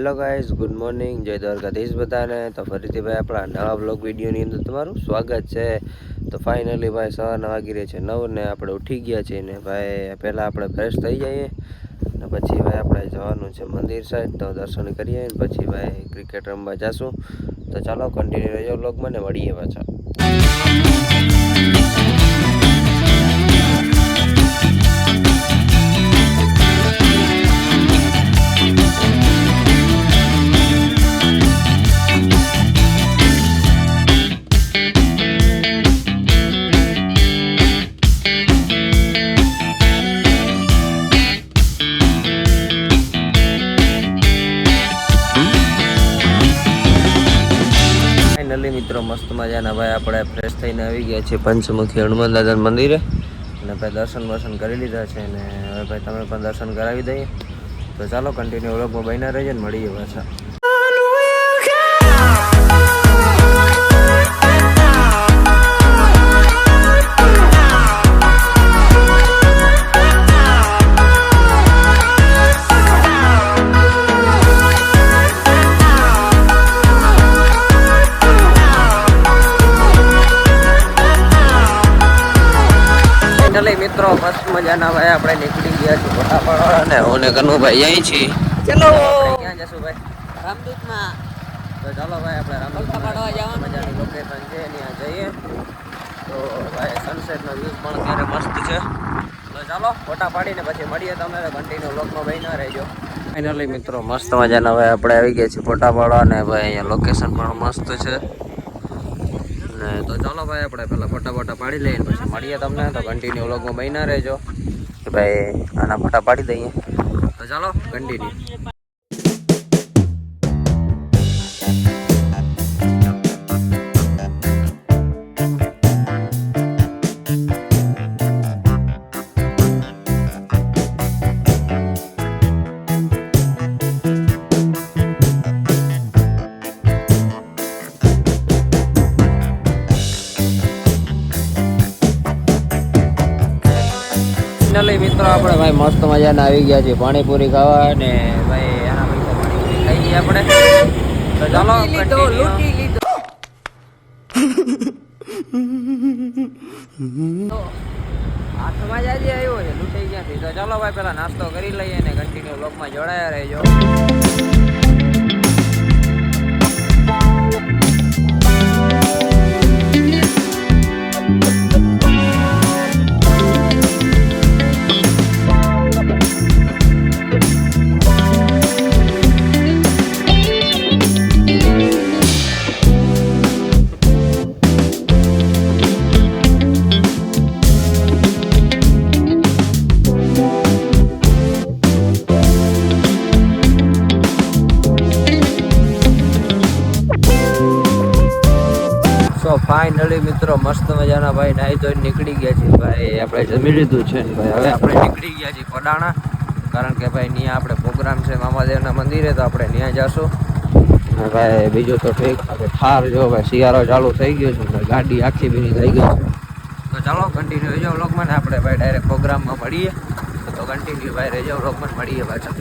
Hello guys, good morning, જય દ્વારકાધીશ બધાને. તો ફરીથી ભાઈ આપણા નવા બ્લોગ વિડીયોની અંદર તમારું સ્વાગત છે. તો ફાઇનલી ભાઈ સવારના વાગી રહી છે 9 ને આપણે ઉઠી ગયા છીએ ને ભાઈ પહેલાં આપણે ફ્રેશ થઈ જઈએ ને પછી ભાઈ આપણે જવાનું છે મંદિર સાઈડ. તો દર્શન કરીએ ને પછી ભાઈ ક્રિકેટ રમવા જઈશું. તો ચાલો કન્ટિન્યુ રહેજો બ્લોગમાં ને મળીએ પાછા. મિત્રો મસ્ત મજાના ભાઈ આપણે ફ્રેશ થઈને આવી ગયા છીએ પંચમુખી હનુમાન દાદા મંદિરે અને ભાઈ દર્શન કરી લીધા છે ને હવે ભાઈ તમે પણ દર્શન કરાવી દઈએ. તો ચાલો કન્ટિન્યુ વ્લોગમાં બન્યા રહેજો ને મળીએ પાછા. મિત્રો મસ્ત મજાના ભાઈ આપણે નીકળી ગયા છીએ ફટાફટ ને હું ને કનુભાઈ અહીં છીએ. ચલો ક્યાં જશું ભાઈ? રામદૂતમાં. તો ચાલો ભાઈ આપણે રામદૂતમાં પાડવા જવાનું મજાની લોકેશન છે ત્યાં જઈએ. તો ભાઈ સનસેટનો વ્યૂ પણ ત્યારે મસ્ત છે. તો ચાલો ફોટા પાડીને પછી મળીએ તમે કન્ટિન્યુ વ્લોગમાં બન્યા રહેજો. ફાઇનલી મિત્રો મસ્ત મજાના ભાઈ આપણે આવી ગયા છીએ ફોટા પાડવા ને ભાઈ અહીંયા લોકેશન પણ મસ્ત છે. તો ચાલો ભાઈ આપણે પેલા ફોટા પાડી લઈએ પછી મળીએ તમને. તો કન્ટિન્યુ વ્લોગમાં બન્યા રહેજો કે ભાઈ આના ફોટા પાડી દઈએ. તો ચાલો કન્ટિન્યુ. મિત્રો આપણે ભાઈ મસ્ત મજાના આવી ગયા છીએ પાણીપુરી ખાવા ને ભાઈ એના પૈસા પાણીપુરી ખાઈએ આપણે. તો ચાલો લૂટી લીધો હાથમાં જ આજે આવ્યો છે લૂંટાઈ ક્યાંથી. તો ચાલો ભાઈ પેલા નાસ્તો કરી લઈએ ને કન્ટિન્યુ બ્લોગમાં જોડાયા રહેજો. ફાઇનલી મિત્રો મસ્ત મજાના ભાઈ નાહી ધોઈને નીકળી ગયા છે ભાઈ. આપણે જમી લીધું છે ને ભાઈ હવે આપણે નીકળી ગયા છીએ પડાણા. કારણ કે ભાઈ ત્યાં આપણે પ્રોગ્રામ છે મામાદેવના મંદિરે. તો આપણે ત્યાં જશું ભાઈ. બીજું તો ઠીક આપણે ઠાર જો ભાઈ શિયાળો ચાલુ થઈ ગયો છે ભાઈ ગાડી આખી બીની થઈ ગઈ છે. તો ચાલો કન્ટિન્યુ રહેજો વ્લોગમાં ને આપણે ભાઈ ડાયરેક્ટ પ્રોગ્રામમાં મળીએ. તો કન્ટિન્યુ ભાઈ રહેજો વ્લોગમાં મળીએ પાછા.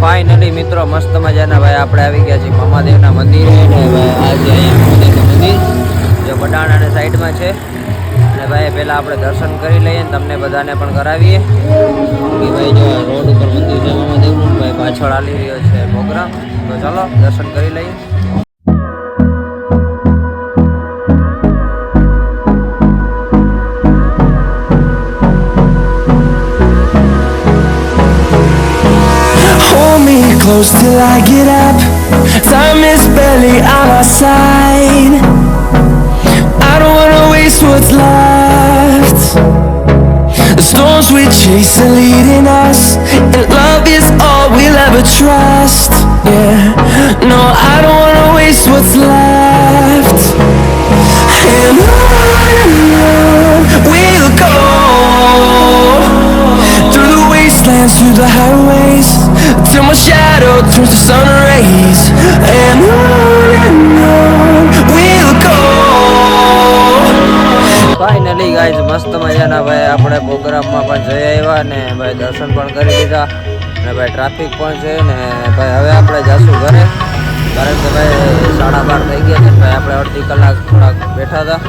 ફાઇનલી મિત્રો મસ્ત મજાના ભાઈ આપણે આવી ગયા છીએ મામાદેવના મંદિરે ને ભાઈ આજે અહીંયા મામાદેવનું મંદિર જે બડાણાની સાઈડમાં છે. અને ભાઈ પહેલાં આપણે દર્શન કરી લઈએ ને તમને બધાને પણ કરાવીએ કે ભાઈ જો રોડ ઉપર મંદિર છે મામાદેવનું ભાઈ પાછળ ચાલી રહ્યો છે પ્રોગ્રામ. તો ચાલો દર્શન કરી લઈએ. Close till I get up. Time is barely on our side. I don't wanna waste what's left. The storms we chase are leading us, and love is all we'll ever trust. Yeah, no, I don't wanna waste what's left. And on we'll go. running through the highways till my shadow turns to sun rays, and on we'll go. Finally guys મસ્ત મજાના ભાઈ આપણે પ્રોગ્રામમાં પણ જઈ આવ્યા ને ભાઈ દર્શન પણ કરી લીધા અને ભાઈ ટ્રાફિક પણ છે ને ભાઈ હવે આપણે જાશું ઘરે, કારણ કે ભાઈ 12:30 થઈ ગયા છે. ભાઈ આપણે અડધી કલાક થોડાક બેઠા હતા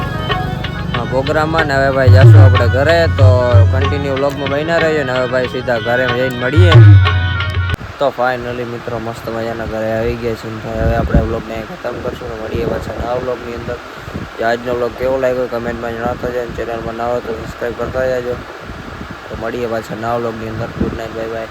પ્રોગ્રામમાં ને હવે ભાઈ જાશું આપણે ઘરે. તો કન્ટિન્યુ વ્લોગમાં બન્યા રહીએ ને હવે ભાઈ સીધા ઘરે જઈને મળીએ. તો ફાઇનલી મિત્રો મસ્ત મજાના ઘરે આવી ગયા છે ને ભાઈ હવે આપણે વ્લોગને ખતમ કરશું ને મળીએ પાછા નવા વ્લોગની અંદર. આજનો વ્લોગ કેવો લાગ્યો કમેન્ટમાં જણાવતા જાય, ચેનલમાં ના હોય તો સબસ્ક્રાઈબ કરતા જાજો. તો મળીએ પાછા નવા વ્લોગની અંદર. Good night, bye bye.